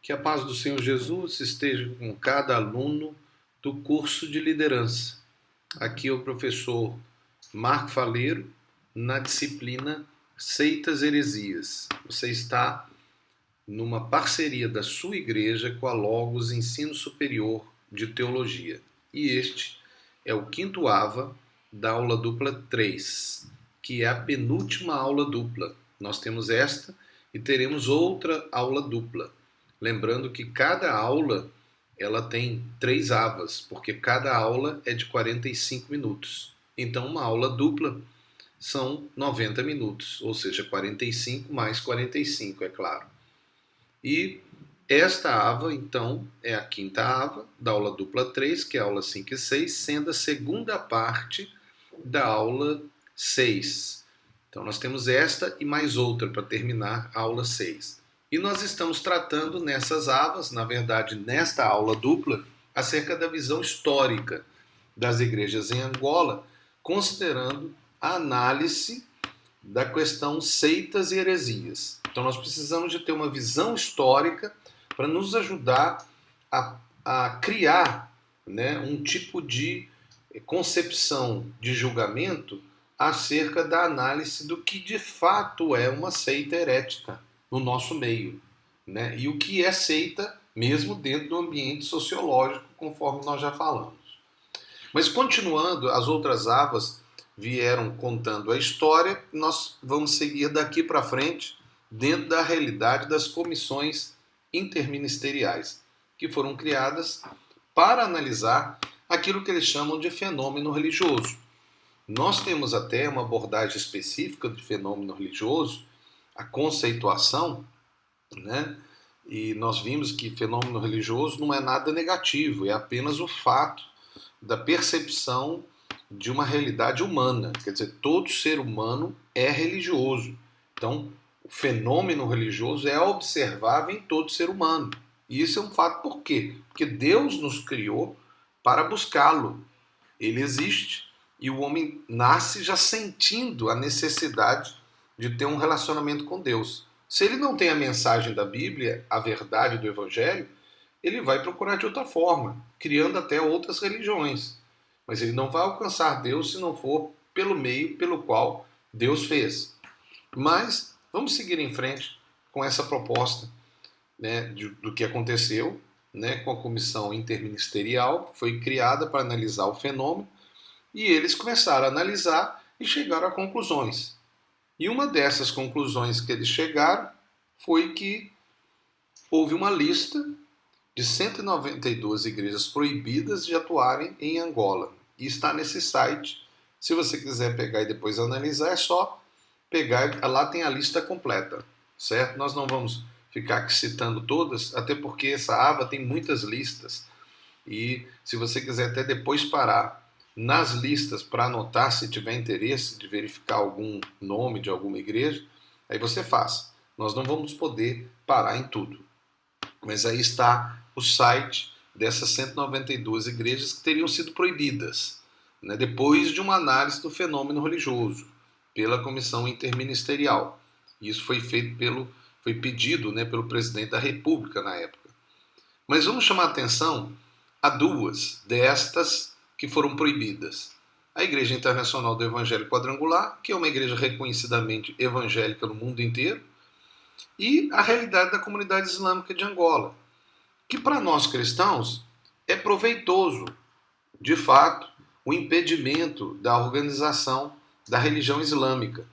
Que a paz do Senhor Jesus esteja com cada aluno do curso de liderança. Aqui é o professor Marco Faleiro, na disciplina Seitas e Heresias. Você está numa parceria da sua igreja com a Logos Ensino Superior de Teologia. E este é o quinto AVA da aula dupla 3, que é a penúltima aula dupla. Nós temos esta e teremos outra aula dupla. Lembrando que cada aula ela tem 3 AVAs, porque cada aula é de 45 minutos. Então, uma aula dupla são 90 minutos, ou seja, 45 mais 45, é claro. E esta AVA, então, é a quinta AVA da aula dupla 3, que é a aula 5 e 6, sendo a segunda parte da aula 6. Então, nós temos esta e mais outra para terminar a aula 6. E nós estamos tratando nessas AVAs, na verdade, nesta aula dupla, acerca da visão histórica das igrejas em Angola, considerando a análise da questão seitas e heresias. Então nós precisamos de ter uma visão histórica para nos ajudar a criar, né, um tipo de concepção de julgamento acerca da análise do que de fato é uma seita herética no nosso meio, né? E o que é seita mesmo dentro do ambiente sociológico, conforme nós já falamos. Mas continuando, as outras AVAs vieram contando a história, nós vamos seguir daqui para frente dentro da realidade das comissões interministeriais, que foram criadas para analisar aquilo que eles chamam de fenômeno religioso. Nós temos até uma abordagem específica do fenômeno religioso, a conceituação, né? E nós vimos que fenômeno religioso não é nada negativo, é apenas o fato da percepção de uma realidade humana. Quer dizer, todo ser humano é religioso. Então, o fenômeno religioso é observável em todo ser humano. E isso é um fato por quê? Porque Deus nos criou para buscá-lo. Ele existe e o homem nasce já sentindo a necessidade de ter um relacionamento com Deus. Se ele não tem a mensagem da Bíblia, a verdade do Evangelho, ele vai procurar de outra forma, criando até outras religiões. Mas ele não vai alcançar Deus se não for pelo meio pelo qual Deus fez. Mas vamos seguir em frente com essa proposta, né, do que aconteceu, né, com a comissão interministerial, que foi criada para analisar o fenômeno, e eles começaram a analisar e chegaram a conclusões. E uma dessas conclusões que eles chegaram foi que houve uma lista de 192 igrejas proibidas de atuarem em Angola. E está nesse site. Se você quiser pegar e depois analisar, é só pegar, lá tem a lista completa, certo? Nós não vamos ficar aqui citando todas, até porque essa AVA tem muitas listas. E se você quiser até depois parar nas listas para anotar, se tiver interesse de verificar algum nome de alguma igreja, aí você faz. Nós não vamos poder parar em tudo. Mas aí está o site dessas 192 igrejas que teriam sido proibidas, né, depois de uma análise do fenômeno religioso pela comissão interministerial. Isso foi feito foi pedido, né, pelo presidente da República na época. Mas vamos chamar a atenção a duas destas que foram proibidas. A Igreja Internacional do Evangelho Quadrangular, que é uma igreja reconhecidamente evangélica no mundo inteiro, e a realidade da comunidade islâmica de Angola, que para nós cristãos é proveitoso, de fato, o impedimento da organização da religião islâmica.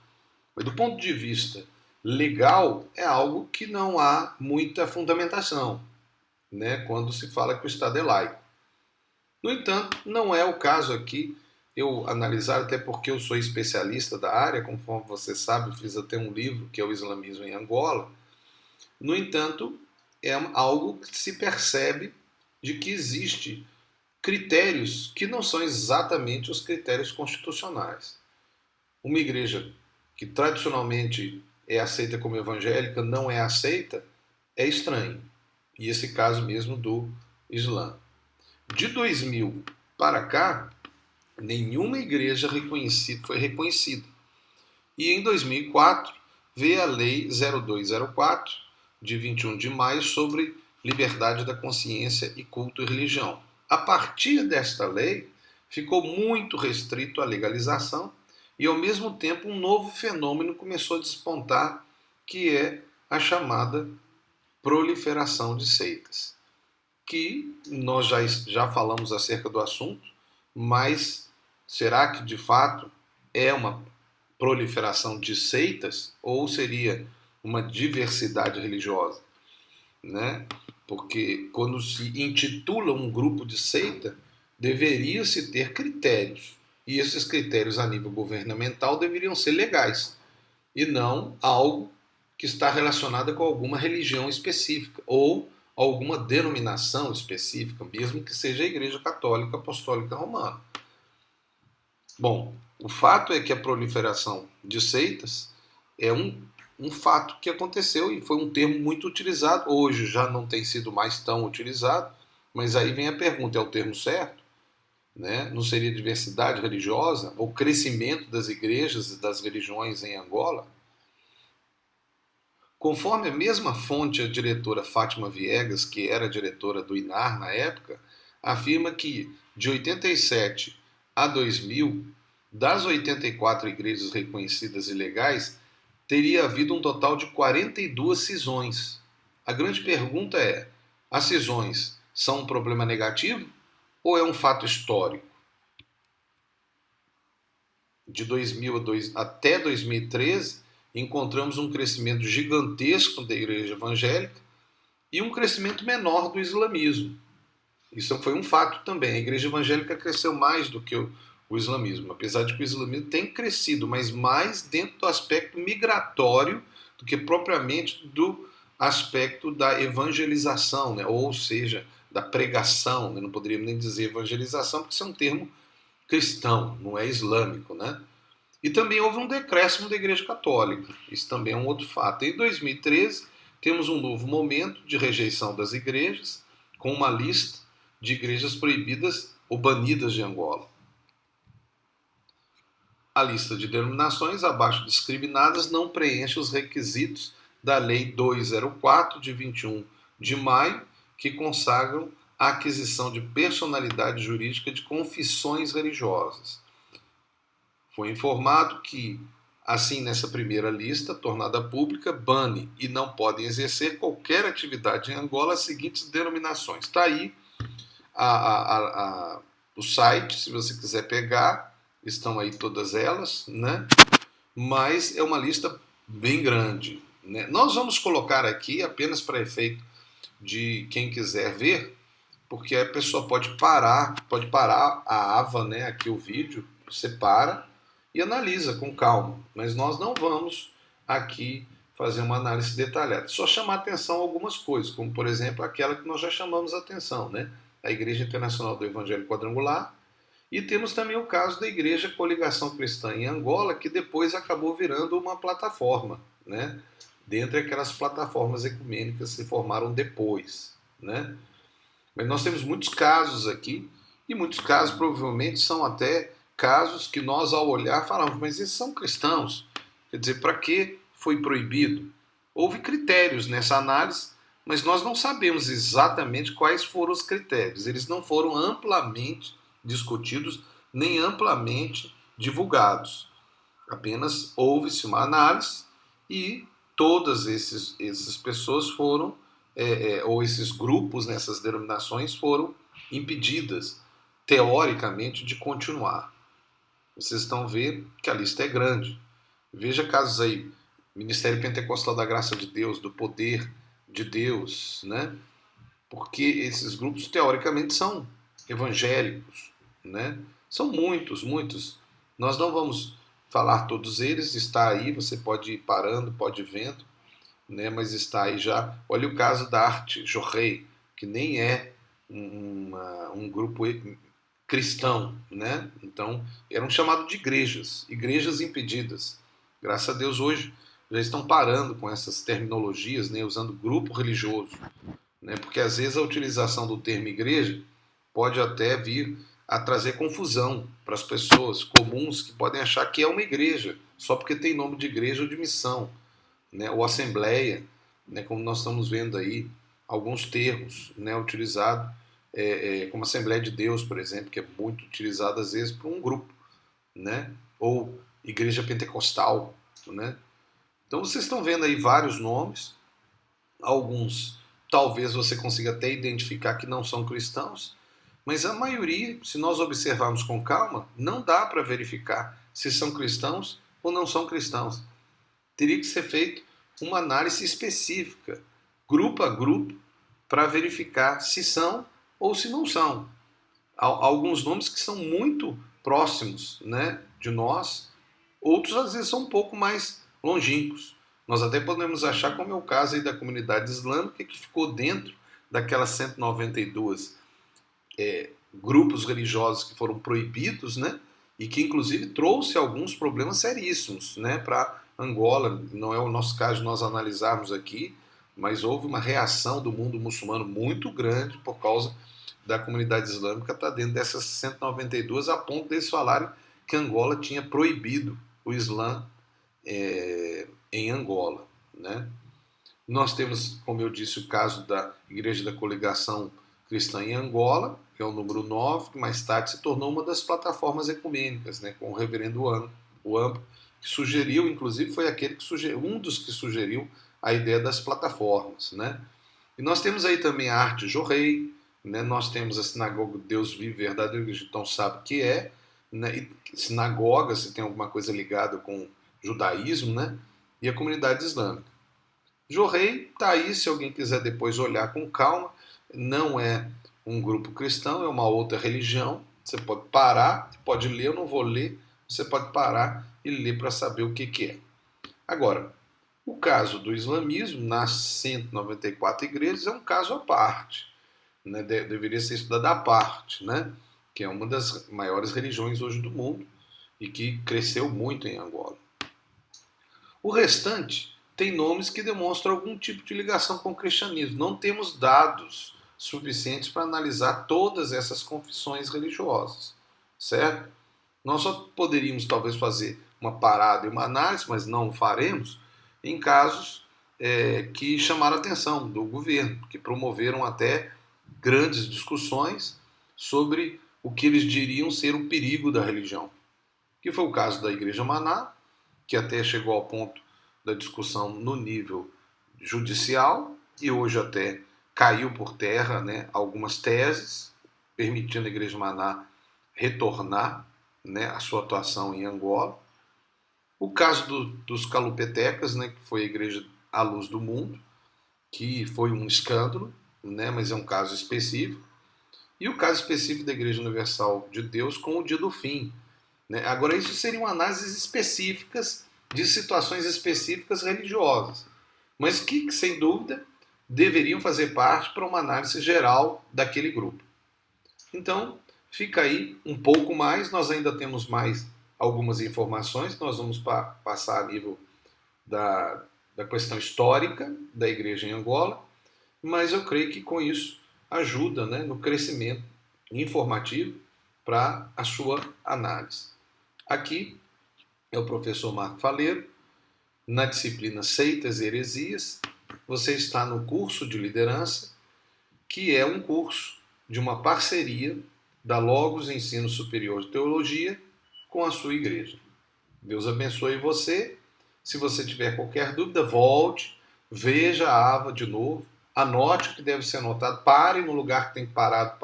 Mas do ponto de vista legal, é algo que não há muita fundamentação, né, quando se fala que o Estado é laico. No entanto, não é o caso aqui eu analisar, até porque eu sou especialista da área, conforme você sabe, fiz até um livro que é o Islamismo em Angola. No entanto, é algo que se percebe de que existe critérios que não são exatamente os critérios constitucionais. Uma igreja que tradicionalmente é aceita como evangélica não é aceita, é estranho. E esse caso mesmo do Islã. De 2000 para cá, nenhuma igreja foi reconhecida. E em 2004 veio a Lei 0204, de 21 de maio, sobre liberdade da consciência e culto e religião. A partir desta lei, ficou muito restrito à legalização e, ao mesmo tempo, um novo fenômeno começou a despontar, que é a chamada proliferação de seitas, que nós já falamos acerca do assunto, mas será que de fato é uma proliferação de seitas ou seria uma diversidade religiosa, né? Porque quando se intitula um grupo de seita, deveria-se ter critérios. E esses critérios a nível governamental deveriam ser legais e não algo que está relacionado com alguma religião específica ou alguma denominação específica, mesmo que seja a Igreja Católica Apostólica Romana. Bom, o fato é que a proliferação de seitas é um fato que aconteceu e foi um termo muito utilizado. Hoje já não tem sido mais tão utilizado, mas aí vem a pergunta: é o termo certo? Né? Não seria diversidade religiosa ou crescimento das igrejas e das religiões em Angola? Conforme a mesma fonte, a diretora Fátima Viegas, que era diretora do INAR na época, afirma que de 87 a 2000, das 84 igrejas reconhecidas e legais, teria havido um total de 42 cisões. A grande pergunta é: as cisões são um problema negativo ou é um fato histórico? De 2000 até 2013, encontramos um crescimento gigantesco da igreja evangélica e um crescimento menor do islamismo. Isso foi um fato também. A igreja evangélica cresceu mais do que o islamismo, apesar de que o islamismo tem crescido, mas mais dentro do aspecto migratório do que propriamente do aspecto da evangelização, né? Ou seja, da pregação. Né? Não poderíamos nem dizer evangelização, porque isso é um termo cristão, não é islâmico, né? E também houve um decréscimo da Igreja Católica. Isso também é um outro fato. Em 2013, temos um novo momento de rejeição das igrejas, com uma lista de igrejas proibidas ou banidas de Angola. A lista de denominações abaixo discriminadas não preenche os requisitos da Lei 204, de 21 de maio, que consagram a aquisição de personalidade jurídica de confissões religiosas. Foi informado que, assim, nessa primeira lista, tornada pública, bane e não podem exercer qualquer atividade em Angola as seguintes denominações. Está aí o site, se você quiser pegar, estão aí todas elas, né? Mas é uma lista bem grande. Né? Nós vamos colocar aqui apenas para efeito de quem quiser ver, porque a pessoa pode parar a aba, né, aqui o vídeo, você para e analisa com calma, mas nós não vamos aqui fazer uma análise detalhada, só chamar atenção a algumas coisas, como por exemplo aquela que nós já chamamos a atenção, né? A Igreja Internacional do Evangelho Quadrangular, e temos também o caso da Igreja Coligação Cristã em Angola, que depois acabou virando uma plataforma, né? Dentre aquelas plataformas ecumênicas que se formaram depois, né? Mas nós temos muitos casos aqui, e muitos casos provavelmente são até casos que nós, ao olhar, falamos, mas esses são cristãos. Quer dizer, para que foi proibido? Houve critérios nessa análise, mas nós não sabemos exatamente quais foram os critérios. Eles não foram amplamente discutidos, nem amplamente divulgados. Apenas houve-se uma análise e todas essas pessoas foram, ou esses grupos nessas denominações foram impedidas, teoricamente, de continuar. Vocês estão vendo que a lista é grande. Veja casos aí, Ministério Pentecostal da Graça de Deus, do Poder de Deus, né? Porque esses grupos, teoricamente, são evangélicos, né? São muitos, muitos. Nós não vamos falar todos eles, está aí, você pode ir parando, pode ir vendo, né? Mas está aí já. Olha o caso da Arte Jorrei, que nem é um grupo cristão, né? Então, eram chamados de igrejas impedidas. Graças a Deus hoje já estão parando com essas terminologias, né? Usando grupo religioso, né? Porque às vezes a utilização do termo igreja pode até vir a trazer confusão para as pessoas comuns que podem achar que é uma igreja, só porque tem nome de igreja ou de missão, né? Ou assembleia, né? Como nós estamos vendo aí alguns termos, né, utilizados, como Assembleia de Deus, por exemplo, que é muito utilizado às vezes por um grupo, né, ou Igreja Pentecostal, né. Então vocês estão vendo aí vários nomes, alguns talvez você consiga até identificar que não são cristãos, mas a maioria, se nós observarmos com calma, não dá para verificar se são cristãos ou não são cristãos. Teria que ser feito uma análise específica, grupo a grupo, para verificar se são ou se não são. Há alguns nomes que são muito próximos, né, de nós, outros às vezes são um pouco mais longínquos. Nós até podemos achar, como é o caso aí da comunidade islâmica, que ficou dentro daquelas 192 grupos religiosos que foram proibidos, né? E que inclusive trouxe alguns problemas seríssimos, né, para Angola. Não é o nosso caso de nós analisarmos aqui, mas houve uma reação do mundo muçulmano muito grande por causa da comunidade islâmica estar dentro dessas 192, a ponto deles falarem que Angola tinha proibido o Islã em Angola, né? Nós temos, como eu disse, o caso da Igreja da Coligação Cristã em Angola, que é o número 9, que mais tarde se tornou uma das plataformas ecumênicas, né, com o reverendo Wampo, que sugeriu, inclusive foi aquele que um dos que sugeriu a ideia das plataformas, né? E nós temos aí também a Arte Jorrei, né? Nós temos a Sinagoga Deus Vive Verdadeiro, que a gente não sabe o que é, né? E sinagoga, se tem alguma coisa ligada com judaísmo, né? E a comunidade islâmica. Jorrei está aí, se alguém quiser depois olhar com calma, não é um grupo cristão, é uma outra religião. Você pode parar, pode ler, eu não vou ler, você pode parar e ler para saber o que é. Agora, o caso do islamismo, nas 194 igrejas, é um caso à parte, né? Deveria ser estudado à parte, né? Que é uma das maiores religiões hoje do mundo e que cresceu muito em Angola. O restante tem nomes que demonstram algum tipo de ligação com o cristianismo. Não temos dados suficientes para analisar todas essas confissões religiosas, certo? Nós só poderíamos talvez fazer uma parada e uma análise, mas não o faremos, em casos que chamaram a atenção do governo, que promoveram até grandes discussões sobre o que eles diriam ser o perigo da religião. Que foi o caso da Igreja Maná, que até chegou ao ponto da discussão no nível judicial e hoje até caiu por terra, né, algumas teses permitindo a Igreja Maná retornar, né, a sua atuação em Angola. O caso dos calupetecas, né, que foi a Igreja à Luz do Mundo, que foi um escândalo, né, mas é um caso específico. E o caso específico da Igreja Universal de Deus com o Dia do Fim, né? Agora, isso seriam análises específicas de situações específicas religiosas, mas que, sem dúvida, deveriam fazer parte para uma análise geral daquele grupo. Então, fica aí um pouco mais, nós ainda temos mais algumas informações, nós vamos passar a nível da questão histórica da igreja em Angola, mas eu creio que com isso ajuda, né, no crescimento informativo para a sua análise. Aqui é o professor Marco Faleiro, na disciplina Seitas e Heresias. Você está no curso de liderança, que é um curso de uma parceria da Logos Ensino Superior de Teologia com a sua igreja. Deus abençoe você. Se você tiver qualquer dúvida, volte, veja a aba de novo, anote o que deve ser anotado, pare no lugar que tem que parar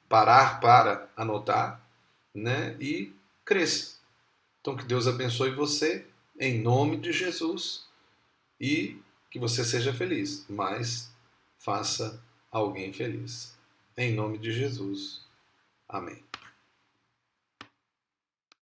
para anotar, né? E cresça. Então que Deus abençoe você, em nome de Jesus, e que você seja feliz, mas faça alguém feliz. Em nome de Jesus. Amém.